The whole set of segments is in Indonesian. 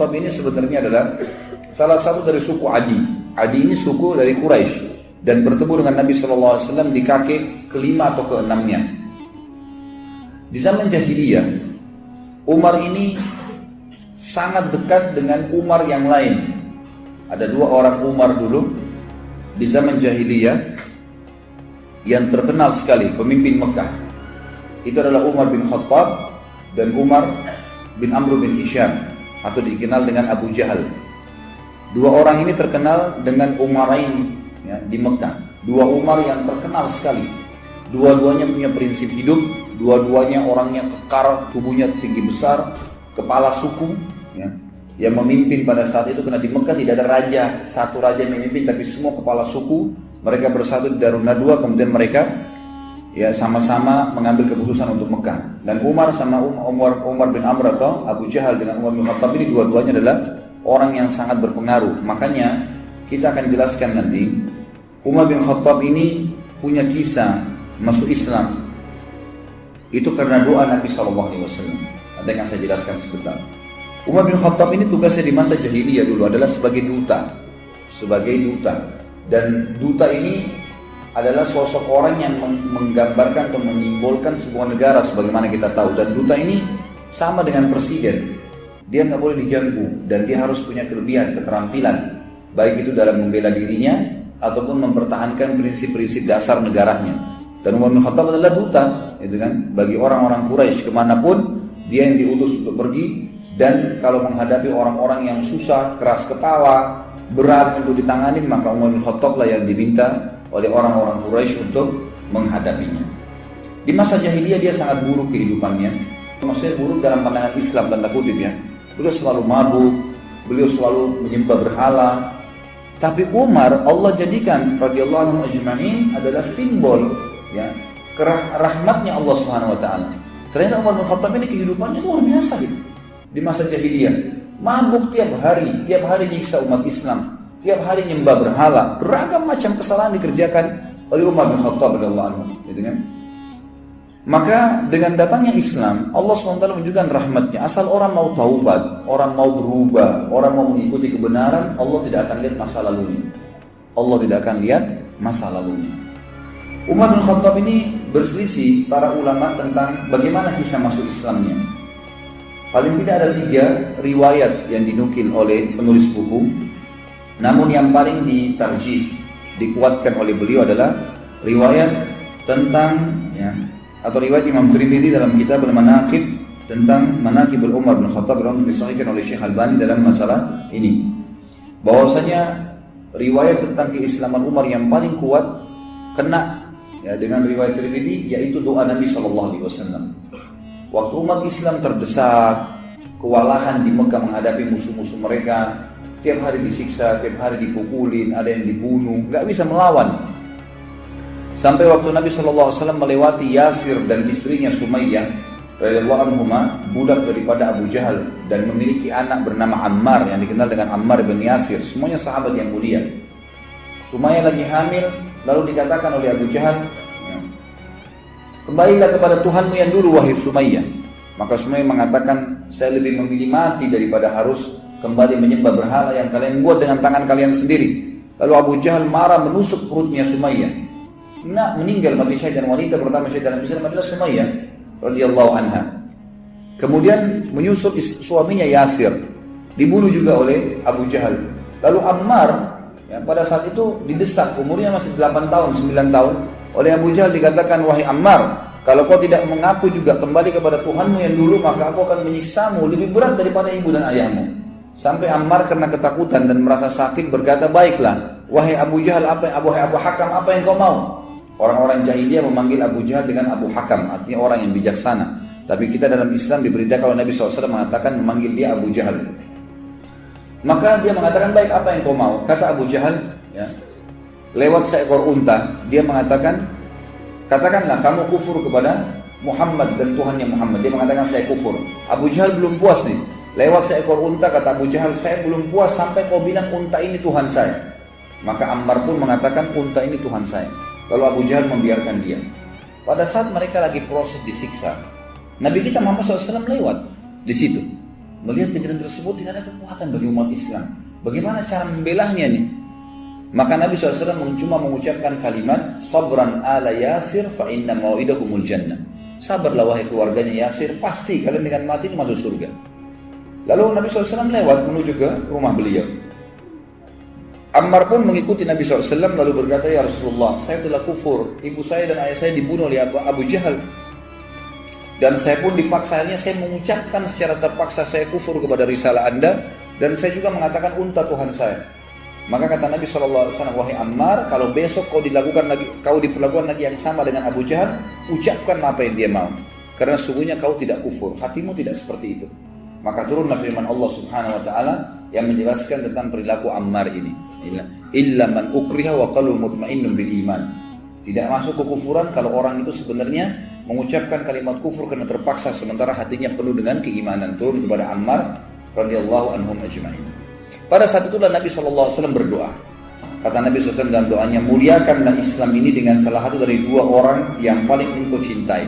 Khattab ini sebenarnya adalah salah satu dari suku Adi. Adi ini suku dari Quraisy dan bertemu dengan Nabi SAW di kakek kelima atau keenamnya. Di zaman jahiliyah, Umar ini sangat dekat dengan Umar yang lain. Ada dua orang Umar dulu di zaman jahiliyah yang terkenal sekali, pemimpin Mekah. Itu adalah Umar bin Khattab dan Umar bin Amr bin Hisham, atau dikenal dengan Abu Jahal. Dua orang ini terkenal dengan Umarain ya, di Mekah. Dua Umar yang terkenal sekali. Dua-duanya punya prinsip hidup, dua-duanya orangnya kekar, tubuhnya tinggi besar, kepala suku ya, yang memimpin pada saat itu. Karena di Mekah tidak ada raja, satu raja yang memimpin, tapi semua kepala suku. Mereka bersatu di Darun Nadwa, kemudian mereka ya sama-sama mengambil keputusan untuk Mekah. Dan Umar sama Umar bin Amr atau Abu Jahal dengan Umar bin Khattab ini dua-duanya adalah orang yang sangat berpengaruh. Makanya kita akan jelaskan nanti, Umar bin Khattab ini punya kisah masuk Islam itu karena doa Nabi SAW. Nanti akan saya jelaskan sebentar. Umar bin Khattab ini tugasnya di masa jahiliyah dulu adalah sebagai duta. Dan duta ini adalah sosok orang yang menggambarkan atau menyimbolkan sebuah negara sebagaimana kita tahu. Dan duta ini sama dengan presiden, dia nggak boleh diganggu dan dia harus punya kelebihan, keterampilan, baik itu dalam membela dirinya ataupun mempertahankan prinsip-prinsip dasar negaranya. Dan Umar bin Khattab adalah duta, gitu kan, bagi orang-orang Quraisy kemanapun dia yang diutus untuk pergi. Dan kalau menghadapi orang-orang yang susah, keras kepala, berat untuk ditangani, maka Umar bin Khattab lah yang diminta oleh orang-orang Quraisy untuk menghadapinya. Di masa jahiliyah dia sangat buruk kehidupannya. Maksudnya buruk dalam pandangan Islam tanda kutip ya. Beliau selalu mabuk, beliau selalu menyembah berhala. Tapi Umar Allah jadikan radhiyallahu anhu ajma'in adalah simbol ya rahmatnya Allah Subhanahu wa taala. Ternyata Umar bin Khattab ini kehidupannya luar biasa gitu. Di masa jahiliyah, mabuk tiap hari nyiksa umat Islam. Tiap hari nyembah berhala, beragam macam kesalahan dikerjakan oleh Umar bin Khattab radhiyallahu anhu, gitu kan? Maka dengan datangnya Islam, Allah SWT menunjukkan rahmatnya. Asal orang mau taubat, orang mau berubah, orang mau mengikuti kebenaran, Allah tidak akan lihat masa lalunya. Umar bin Khattab ini berselisih para ulama tentang bagaimana kisah masuk Islamnya. Paling tidak ada 3 riwayat yang dinukil oleh penulis buku. Namun yang paling ditarjih, dikuatkan oleh beliau adalah riwayat tentang ya, atau riwayat Imam Tirmidzi dalam kitab Al-Manaqib tentang Manaqibul Umar bin Khattab yang disahihkan oleh Syekh Albani dalam masalah ini. Bahwasanya riwayat tentang keislaman Umar yang paling kuat kena ya, dengan riwayat Tirmidzi, yaitu doa Nabi SAW. Waktu umat Islam terdesak, kewalahan di Mekah menghadapi musuh-musuh mereka, tiap hari disiksa, tiap hari dipukulin, ada yang dibunuh, nggak bisa melawan. Sampai waktu Nabi SAW melewati Yasir dan istrinya Sumayyah radhiyallahu anhuma, budak daripada Abu Jahal, dan memiliki anak bernama Ammar yang dikenal dengan Ammar bin Yasir, semuanya sahabat yang mulia. Sumayyah lagi hamil, lalu dikatakan oleh Abu Jahal, kembalilah kepada Tuhanmu yang dulu wahai Sumayyah. Maka Sumayyah mengatakan, saya lebih memilih mati daripada harus kembali menyembah berhala yang kalian buat dengan tangan kalian sendiri. Lalu Abu Jahal marah menusuk perutnya Sumayyah. Meninggal mati syahid, dan wanita pertama syahid dalam Islam adalah Sumayyah radhiyallahu anha. Kemudian menyusul suaminya Yasir, dibunuh juga oleh Abu Jahal. Lalu Ammar ya, pada saat itu didesak, umurnya masih 8 tahun, 9 tahun. Oleh Abu Jahal dikatakan, wahai Ammar, kalau kau tidak mengaku juga kembali kepada Tuhanmu yang dulu, maka aku akan menyiksamu lebih berat daripada ibu dan ayahmu. Sampai Ammar karena ketakutan dan merasa sakit berkata, baiklah, wahai Abu Jahal, wahai Abu Hakam, apa yang kau mau? Orang-orang jahiliyah memanggil Abu Jahal dengan Abu Hakam, artinya orang yang bijaksana. Tapi kita dalam Islam diberitakan kalau Nabi SAW mengatakan memanggil dia Abu Jahal. Maka dia mengatakan, baik, apa yang kau mau? Kata Abu Jahal, ya, lewat seekor unta, dia mengatakan, katakanlah kamu kufur kepada Muhammad dan Tuhannya Muhammad. Dia mengatakan, saya kufur. Abu Jahal belum puas nih. Lewat seekor unta, kata Abu Jahal, saya belum puas sampai kau bilang unta ini Tuhan saya. Maka Ammar pun mengatakan, unta ini Tuhan saya. Lalu Abu Jahal membiarkan dia. Pada saat mereka lagi proses disiksa, Nabi kita Muhammad SAW lewat di situ. melihat kejadian tersebut tidak ada kekuatan bagi umat Islam. Bagaimana cara membelahnya nih? Maka Nabi SAW cuma mengucapkan kalimat, sabran ala Yasir fa inna mau'idakumul jannah. Sabarlah wahai keluarganya Yasir, pasti kalian dengan mati masuk surga. Lalu Nabi SAW lewat menuju ke rumah beliau. Ammar pun mengikuti Nabi SAW lalu berkata, ya Rasulullah, saya telah kufur. Ibu saya dan ayah saya dibunuh oleh Abu Jahal. Dan saya pun dipaksanya, saya mengucapkan secara terpaksa saya kufur kepada risalah Anda. Dan saya juga mengatakan unta Tuhan saya. Maka kata Nabi SAW, wahai Ammar, kalau besok kau diperlakukan lagi yang sama dengan Abu Jahal, ucapkan apa yang dia mau. Karena sungguhnya kau tidak kufur, hatimu tidak seperti itu. Maka turunlah firman Allah Subhanahu wa taala yang menjelaskan tentang perilaku Ammar ini. Illa man ukriha wa qalbuhu mutmainnun bil iman. Tidak masuk kekufuran kalau orang itu sebenarnya mengucapkan kalimat kufur karena terpaksa sementara hatinya penuh dengan keimanan. Turun kepada Ammar radhiyallahu anhum ajma'in. Pada saat itulah Nabi SAW berdoa. Kata Nabi SAW dalam doanya, muliakanlah Islam ini dengan salah satu dari dua orang yang paling engkau cintai.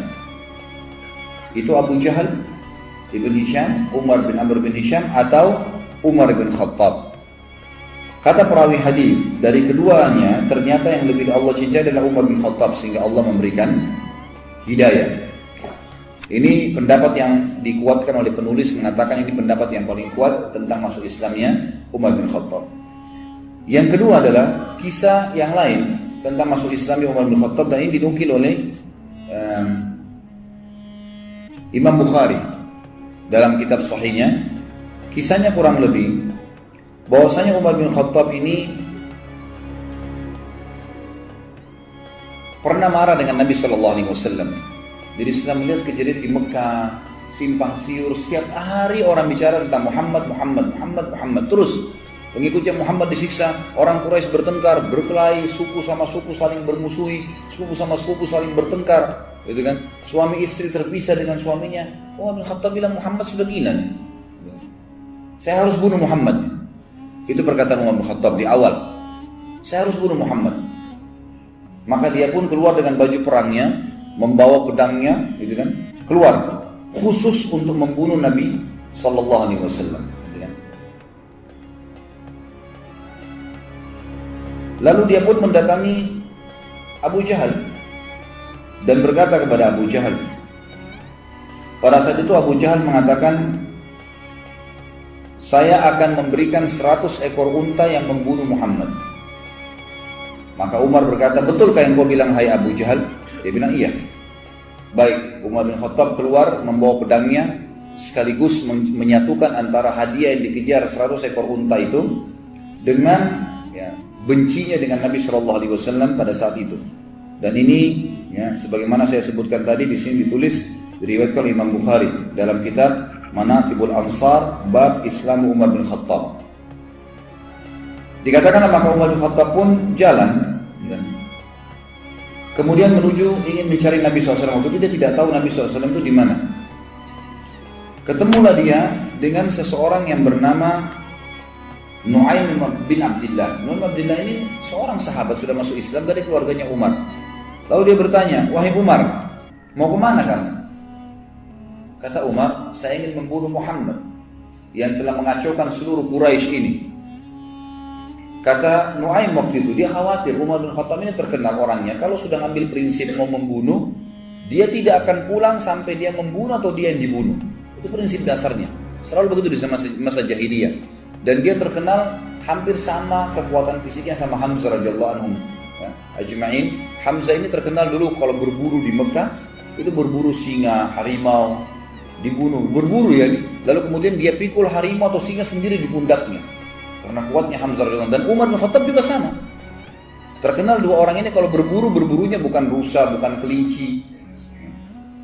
Itu Abu Jahal Ibn Hisham, Umar bin Amr bin Hisham, atau Umar bin Khattab. Kata perawi hadis, dari keduanya ternyata yang lebih Allah cintai adalah Umar bin Khattab, sehingga Allah memberikan hidayah. Ini pendapat yang dikuatkan oleh penulis, mengatakan ini pendapat yang paling kuat tentang masuk Islamnya Umar bin Khattab. Yang kedua adalah kisah yang lain tentang masuk Islamnya Umar bin Khattab, dan ini dinukil oleh Imam Bukhari dalam kitab sahihnya. Kisahnya kurang lebih bahwasanya Umar bin Khattab ini pernah marah dengan Nabi SAW. Jadi setelah melihat kejadian di Mekah, simpang siur, setiap hari orang bicara tentang Muhammad, terus pengikutnya Muhammad disiksa, orang Quraisy bertengkar, berkelahi, suku sama suku saling bermusuhi, suku sama suku saling bertengkar, gitu kan? Suami istri terpisah dengan suaminya. Umar bin Khattab bilang, Muhammad sudah gila nih. Saya harus bunuh Muhammad. Itu perkataan Umar bin Khattab di awal. Saya harus bunuh Muhammad. Maka dia pun keluar dengan baju perangnya, membawa pedangnya, gitu kan, keluar khusus untuk membunuh Nabi Sallallahu Alaihi Wasallam. Gitu kan. Lalu dia pun mendatangi Abu Jahal dan berkata kepada Abu Jahal. Pada saat itu Abu Jahal mengatakan, saya akan memberikan 100 ekor unta yang membunuh Muhammad. Maka Umar berkata, betulkah yang kau bilang hai Abu Jahal? Dia bilang iya. Baik, Umar bin Khattab keluar membawa pedangnya, sekaligus menyatukan antara hadiah yang dikejar 100 ekor unta itu dengan bencinya dengan Nabi SAW pada saat itu. Dan ini sebagaimana saya sebutkan tadi, di sini ditulis diriwayatkan oleh Imam Bukhari dalam kitab Manaqibul Ansar bab Islam Umar bin Khattab. Dikatakan maka Umar bin Khattab pun jalan kemudian menuju ingin mencari Nabi SAW. Waktu itu dia tidak tahu Nabi SAW itu di mana. Ketemulah dia dengan seseorang yang bernama Nu'aim bin Abdillah. Nu'aim bin Abdillah ini seorang sahabat sudah masuk Islam dari keluarganya Umar. Lalu dia bertanya, wahai Umar, mau kemana kamu? Kata Umar, saya ingin membunuh Muhammad yang telah mengacaukan seluruh Quraisy ini. Kata Nu'aim waktu itu, dia khawatir Umar bin Khattab ini terkenal orangnya, kalau sudah ngambil prinsip mau membunuh, dia tidak akan pulang sampai dia membunuh atau dia yang dibunuh. Itu prinsip dasarnya. Selalu begitu di masa jahiliyah. Dan dia terkenal hampir sama kekuatan fisiknya sama Hamzah radhiyallahu anhu. Ajma'in. Hamzah ini terkenal dulu kalau berburu di Mekah, itu berburu singa, harimau, dibunuh, berburu ya. Lalu kemudian dia pikul harimau atau singa sendiri di pundaknya. Karena kuatnya Hamzah radhiyallahu anhu. Dan Umar bin Khattab juga sama. Terkenal dua orang ini kalau berburu, berburunya bukan rusa, bukan kelinci,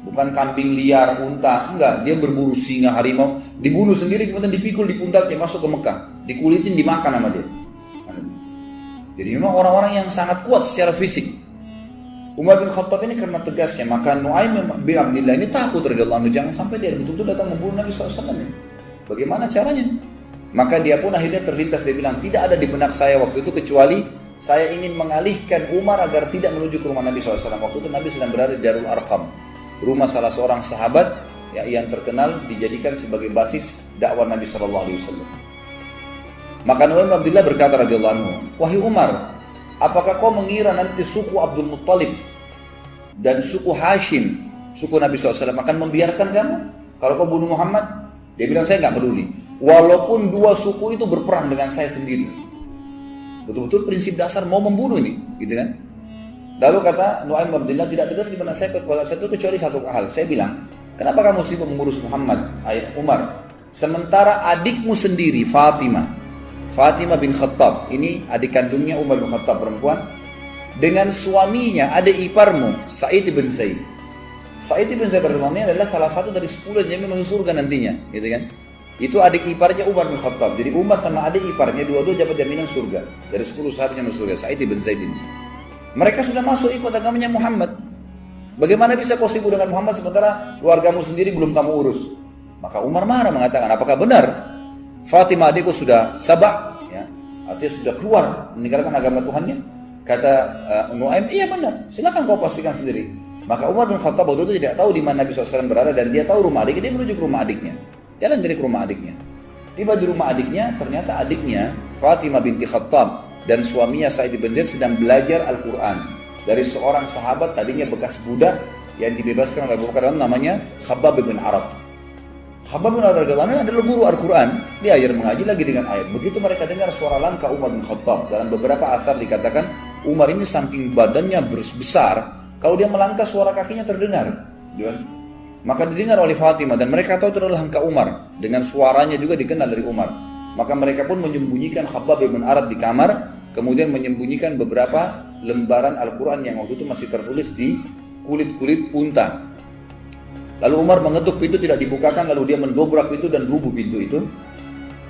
bukan kambing liar, unta, enggak. Dia berburu singa, harimau, dibunuh sendiri, kemudian dipikul di pundaknya, masuk ke Mekah, dikulitin, dimakan sama dia. Jadi memang orang-orang yang sangat kuat secara fisik. Umar bin Khattab ini karena tegasnya, maka Nu'aim bin Abdillah ini takut radhiyallahu anhu, jangan sampai dia betul-betul datang membunuh Nabi SAW. Bagaimana caranya? Maka dia pun akhirnya terlintas, dia bilang, tidak ada di benak saya waktu itu kecuali saya ingin mengalihkan Umar agar tidak menuju ke rumah Nabi SAW. Waktu itu Nabi sedang berada di Darul Arqam, rumah salah seorang sahabat yang terkenal dijadikan sebagai basis dakwah Nabi Shallallahu Alaihi Wasallam. Maka Nuaim bin Abdullah berkata radhiyallahu anhu, wahai Umar, apakah kau mengira nanti suku Abdul Muttalib dan suku Hashim, suku Nabi SAW akan membiarkan kamu kalau kau bunuh Muhammad? Dia bilang, saya nggak peduli, walaupun dua suku itu berperang dengan saya sendiri. Betul-betul prinsip dasar mau membunuh ini, gitu kan? Lalu kata Nuaim bin Abdullah, tidak tegas di mana saya kecuali satu hal. Saya bilang, kenapa kamu sibuk mengurus Muhammad, Umar? Sementara adikmu sendiri, Fatimah bin Khattab, ini adik kandungnya Umar bin Khattab perempuan, dengan suaminya adik iparmu Sa'id bin Zaid. Sa'id bin Zaid ini adalah salah satu dari 10 yang masuk surga nantinya, gitu kan? Itu adik iparnya Umar bin Khattab. Jadi Umar sama adik iparnya dua-dua dapat jaminan surga dari 10 sahabat yang masuk surga. Sa'id bin Zaid ini. Mereka sudah masuk ikut agamanya Muhammad. Bagaimana bisa kau sibuk dengan Muhammad sementara keluargamu sendiri belum kamu urus? Maka Umar marah mengatakan, apakah benar Fatimah adikku sudah sabak, ya, artinya sudah keluar meninggalkan agama Tuhannya? Kata Nuaim, iya benar, silakan kau pastikan sendiri. Maka Umar bin Khattab waktu itu tidak tahu di mana Nabi SAW berada dan dia tahu rumah adiknya, dia menuju ke rumah adiknya. Jalan jadi ke rumah adiknya. Tiba di rumah adiknya, ternyata adiknya Fatimah binti Khattab dan suaminya Sa'id bin Zaid sedang belajar Al-Quran dari seorang sahabat tadinya bekas budak yang dibebaskan oleh Abu Bakar, namanya Khabbab bin Arad. Khabbab bin Arad adalah guru Al-Quran, dia ajar mengaji lagi dengan ayat. Begitu mereka dengar suara langkah Umar bin Khattab, dalam beberapa athar dikatakan Umar ini saking badannya besar, kalau dia melangkah suara kakinya terdengar, maka didengar oleh Fatimah dan mereka tahu itu adalah langkah Umar, dengan suaranya juga dikenal dari Umar. Maka mereka pun menyembunyikan Khabbab bin Arad di kamar, kemudian menyembunyikan beberapa lembaran Al-Quran yang waktu itu masih tertulis di kulit-kulit unta. Lalu Umar mengetuk pintu, tidak dibukakan, lalu dia mendobrak pintu dan rubuh pintu itu.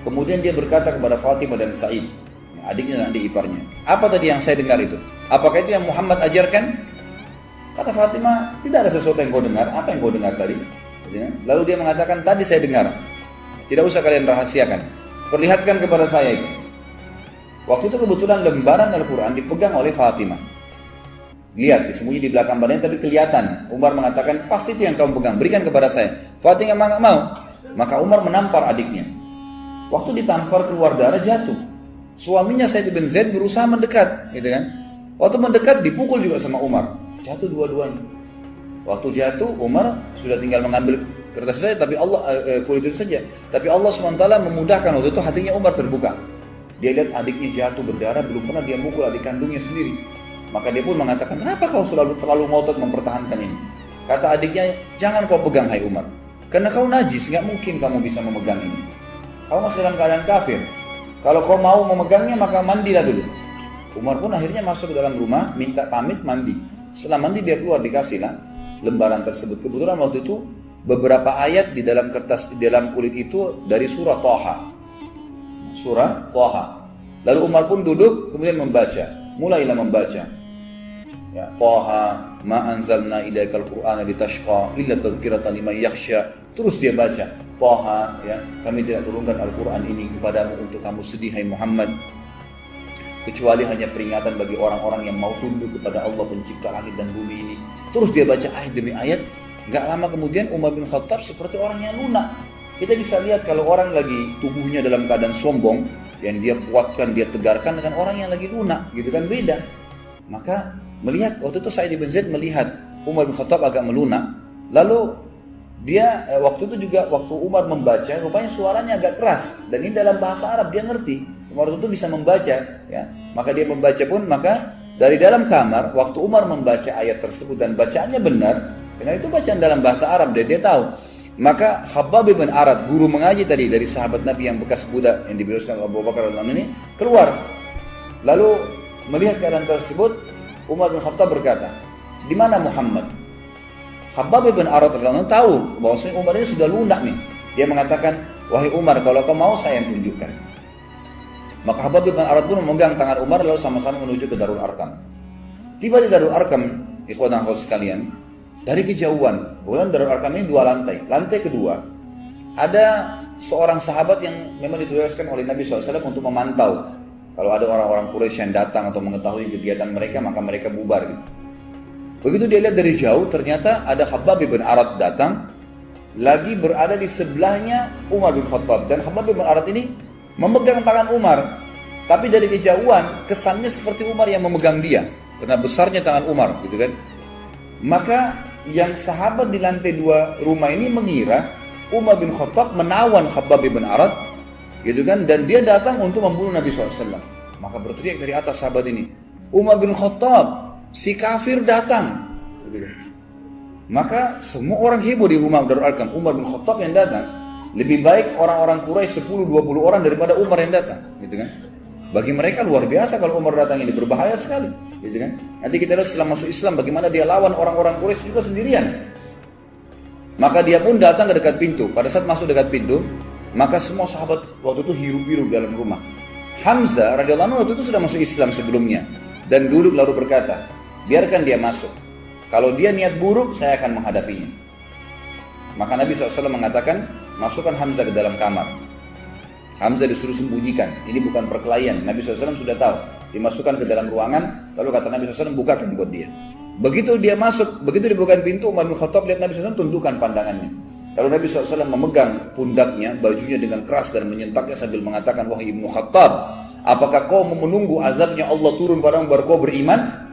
Kemudian dia berkata kepada Fatimah dan Sa'id, adiknya dan adik iparnya, apa tadi yang saya dengar itu? Apakah itu yang Muhammad ajarkan? Kata Fatimah, tidak ada sesuatu yang kau dengar. Apa yang kau dengar tadi? Lalu dia mengatakan, tadi saya dengar. Tidak usah kalian rahasiakan, perlihatkan kepada saya itu. Waktu itu kebetulan lembaran Al-Quran dipegang oleh Fatimah. Lihat, disembunyi di belakang badannya tapi kelihatan. Umar mengatakan, pasti itu yang kamu pegang, berikan kepada saya. Fatimah nggak mau. Maka Umar menampar adiknya. Waktu ditampar keluar darah, jatuh. Suaminya Sa'id bin Zaid berusaha mendekat, gitu kan? Waktu mendekat dipukul juga sama Umar. Jatuh dua-duanya. Waktu jatuh, Umar sudah tinggal mengambil kertas saja, tapi kulit itu saja. Tapi Allah SWT memudahkan, waktu itu hatinya Umar terbuka. Dia lihat adiknya jatuh berdarah, belum pernah dia mukul adik kandungnya sendiri. Maka dia pun mengatakan, kenapa kau selalu terlalu ngotot mempertahankan ini? Kata adiknya, jangan kau pegang hai Umar, karena kau najis, nggak mungkin kamu bisa memegang ini. Kau masih dalam keadaan kafir. Kalau kau mau memegangnya maka mandilah dulu. Umar pun akhirnya masuk ke dalam rumah, minta pamit mandi. Setelah mandi dia keluar, dikasihlah lembaran tersebut. Kebetulan waktu itu beberapa ayat di dalam kertas, di dalam kulit itu dari surah Thaha. Surah Thaha. Lalu Umar pun duduk kemudian membaca. Mulailah membaca. Ya, Thaha ma anzalna ilaikal qur'ana litashqa illa tadhkiratan liman yakhsha. Terus dia baca, Thaha, ya, kami tidak turunkan Al-Quran ini kepadamu untuk kamu sedih hai Muhammad, kecuali hanya peringatan bagi orang-orang yang mau tunduk kepada Allah pencipta langit dan bumi ini. Terus dia baca ayat demi ayat. Gak lama kemudian Umar bin Khattab seperti orang yang lunak. Kita bisa lihat kalau orang lagi tubuhnya dalam keadaan sombong, yang dia kuatkan, dia tegarkan, dengan orang yang lagi lunak, gitu kan, beda. Maka melihat, waktu itu Sa'id bin Zaid melihat Umar bin Khattab agak melunak, lalu dia waktu itu juga, waktu Umar membaca, rupanya suaranya agak keras, dan ini dalam bahasa Arab, dia ngerti. Umar itu bisa membaca, ya. Maka dia membaca pun, maka dari dalam kamar, waktu Umar membaca ayat tersebut dan bacaannya benar, karena itu bacaan dalam bahasa Arab, dia tahu. Maka Khabbab bin Arad, guru mengaji tadi dari sahabat Nabi yang bekas budak yang dibebaskan oleh Abu Bakar radhiyallahu anhu ini, keluar. Lalu melihat keadaan tersebut, Umar bin Khattab berkata, di mana Muhammad? Khabbab bin Arad radhiyallahu anhu tahu bahwasanya Umar ini sudah lunak nih. Dia mengatakan, wahai Umar, kalau kau mau saya yang tunjukkan. Maka Khabbab bin Arad pun memegang tangan Umar lalu sama-sama menuju ke Darul Arqam. Tiba di Darul Arqam, ikhwan dan akhwat sekalian, dari kejauhan, bukan Darul Arqam ini 2 lantai. Lantai kedua, ada seorang sahabat yang memang ditugaskan oleh Nabi SAW untuk memantau. Kalau ada orang-orang Quraisy yang datang atau mengetahui kegiatan mereka, maka mereka bubar gitu. Begitu dia lihat dari jauh, ternyata ada Khabbab bin Arad datang, lagi berada di sebelahnya Umar bin Khattab. Dan Khabbab bin Arat ini memegang tangan Umar. Tapi dari kejauhan, kesannya seperti Umar yang memegang dia. Karena besarnya tangan Umar, gitu kan. Maka yang sahabat di lantai 2 rumah ini mengira Umar bin Khattab menawan Khabbab bin Arat, gitu kan. Dan dia datang untuk membunuh Nabi SAW. Maka berteriak dari atas sahabat ini, Umar bin Khattab, si kafir datang. Maka semua orang heboh di rumah Darul Arkam. Umar bin Khattab yang datang. Lebih baik orang-orang Quraisy 10-20 orang daripada Umar yang datang, gitu kan. Bagi mereka luar biasa kalau Umar datang ini, berbahaya sekali, gitu kan. Nanti kita lihat setelah masuk Islam bagaimana dia lawan orang-orang Quraisy juga sendirian. Maka dia pun datang ke dekat pintu. Pada saat masuk dekat pintu, maka semua sahabat waktu itu hirup-hirup dalam rumah. Hamzah radhiyallahu anhu waktu itu sudah masuk Islam sebelumnya dan duduk lalu berkata, biarkan dia masuk. Kalau dia niat buruk, saya akan menghadapinya. Maka Nabi SAW mengatakan, masukkan Hamzah ke dalam kamar. Hamzah disuruh sembunyikan. Ini bukan perkelahian. Nabi SAW sudah tahu. Dimasukkan ke dalam ruangan, lalu kata Nabi SAW, bukakan buat dia. Begitu dia masuk, begitu dibukakan pintu, Umar bin Khattab lihat Nabi SAW, tundukkan pandangannya. Lalu Nabi SAW memegang pundaknya, bajunya dengan keras dan menyentaknya sambil mengatakan, wahai Ibnu Khattab, apakah kau menunggu azabnya Allah turun padamu baru kau beriman?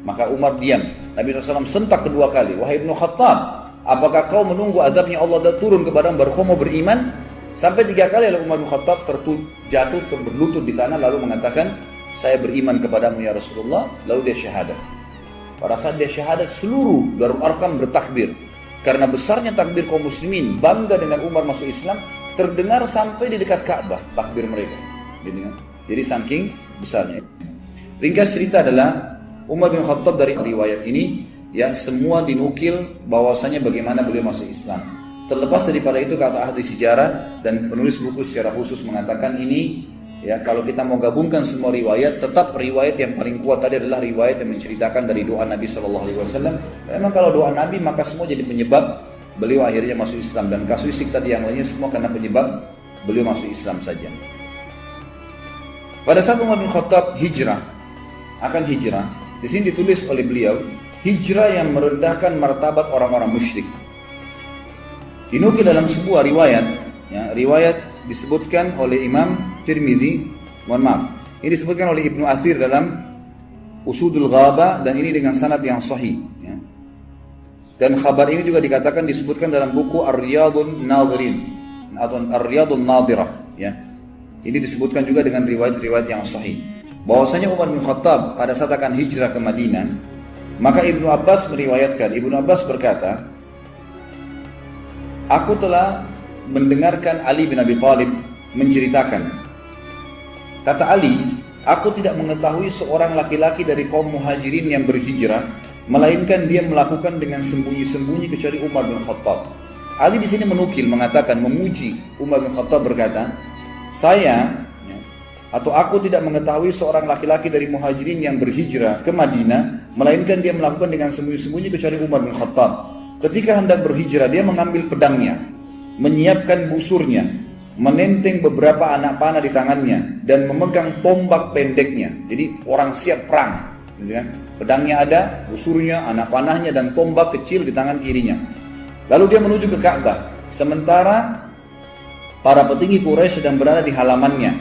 Maka Umar diam. Nabi SAW sentak kedua kali, wahai Ibnu Khattab, apakah kau menunggu azabnya Allah turun kepadamu baru kau mau beriman? Sampai 3 kali lalu Umar bin Khattab jatuh berlutut di tanah lalu mengatakan, saya beriman kepadamu ya Rasulullah. Lalu dia syahadat. Pada saat dia syahadat, seluruh Darul Arkam bertakbir. Karena besarnya takbir kaum muslimin, bangga dengan Umar masuk Islam, terdengar sampai di dekat Ka'bah takbir mereka. Jadi saking besarnya. Ringkas cerita adalah Umar bin Khattab dari riwayat ini, ya semua dinukil bahwasanya bagaimana beliau masuk Islam. Terlepas daripada itu, kata ahli sejarah dan penulis buku secara khusus mengatakan ini, ya kalau kita mau gabungkan semua riwayat, tetap riwayat yang paling kuat tadi adalah riwayat yang menceritakan dari doa Nabi SAW. Memang kalau doa Nabi maka semua jadi penyebab beliau akhirnya masuk Islam, dan kasuistik tadi yang lainnya semua karena penyebab beliau masuk Islam saja. Pada saat Umar bin Khattab akan hijrah, di sini ditulis oleh beliau, hijrah yang merendahkan martabat orang-orang musyrik. Dinukil dalam sebuah riwayat, ya, riwayat disebutkan oleh Imam Tirmidzi, ini disebutkan oleh Ibnu Athir dalam Usudul Ghaba, dan ini dengan sanad yang sahih, ya. Dan kabar ini juga dikatakan disebutkan dalam buku Ar-Riyadun Nadhirin atau Ar-Riyadun Nadhirah, ya. Ini disebutkan juga dengan riwayat-riwayat yang sahih bahwasanya Umar bin Khattab pada saat akan hijrah ke Madinah, maka Ibnu Abbas meriwayatkan, Ibnu Abbas berkata, aku telah mendengarkan Ali bin Abi Thalib menceritakan. Kata Ali, aku tidak mengetahui seorang laki-laki dari kaum muhajirin yang berhijrah, melainkan dia melakukan dengan sembunyi-sembunyi kecuali Umar bin Khattab. Ali di sini menukil, mengatakan, memuji Umar bin Khattab berkata, aku tidak mengetahui seorang laki-laki dari muhajirin yang berhijrah ke Madinah, melainkan dia melakukan dengan sembunyi-sembunyi kecuali Umar bin Khattab. Ketika hendak berhijrah, dia mengambil pedangnya, menyiapkan busurnya, menenteng beberapa anak panah di tangannya, dan memegang tombak pendeknya. Jadi orang siap perang, gitu kan? Pedangnya ada, busurnya, anak panahnya, dan tombak kecil di tangan kirinya. Lalu dia menuju ke Ka'bah. Sementara para petinggi Quraisy sedang berada di halamannya.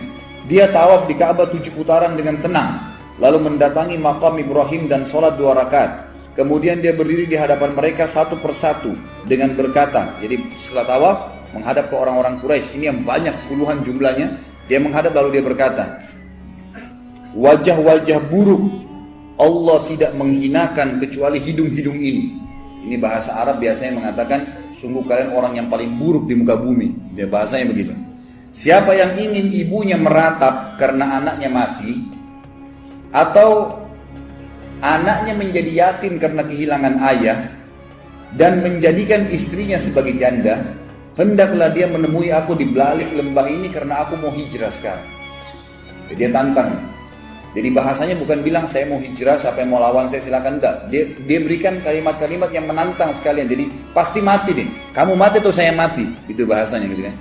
Dia tawaf di Ka'bah 7 putaran dengan tenang, lalu mendatangi makam Ibrahim dan sholat 2 rakaat. Kemudian dia berdiri di hadapan mereka satu persatu dengan berkata, jadi setelah tawaf menghadap ke orang-orang Quraisy, ini yang banyak puluhan jumlahnya, dia menghadap lalu dia berkata, wajah-wajah buruk Allah tidak menghinakan kecuali hidung-hidung ini. Ini bahasa Arab biasanya mengatakan, sungguh kalian orang yang paling buruk di muka bumi. Dia bahasanya begitu. Siapa yang ingin ibunya meratap karena anaknya mati, atau anaknya menjadi yatim karena kehilangan ayah, dan menjadikan istrinya sebagai janda, hendaklah dia menemui aku di balik lembah ini karena aku mau hijrah sekarang. Jadi dia tantang. Jadi bahasanya bukan bilang saya mau hijrah, siapa yang mau lawan saya silakan, enggak. Dia berikan kalimat-kalimat yang menantang sekalian. Jadi pasti mati nih. Kamu mati atau saya mati. Itu bahasanya gitu kan.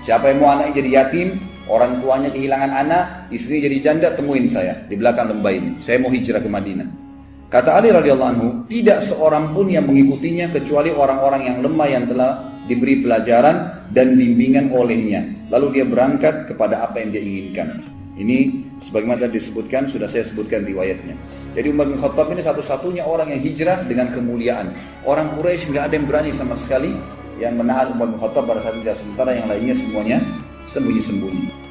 Siapa yang mau anaknya jadi yatim, orang tuanya kehilangan anak, istrinya jadi janda, temuin saya di belakang lembah ini. Saya mau hijrah ke Madinah. Kata Ali radhiyallahu anhu, tidak seorang pun yang mengikutinya kecuali orang-orang yang lemah yang telah diberi pelajaran dan bimbingan olehnya. Lalu dia berangkat kepada apa yang dia inginkan. Ini sebagaimana tadi disebutkan, sudah saya sebutkan riwayatnya. Jadi Umar bin Khattab ini satu-satunya orang yang hijrah dengan kemuliaan. Orang Quraisy nggak ada yang berani sama sekali yang menahan Umar bin Khattab pada saat itu, sementara yang lainnya semuanya sembunyi-sembunyi.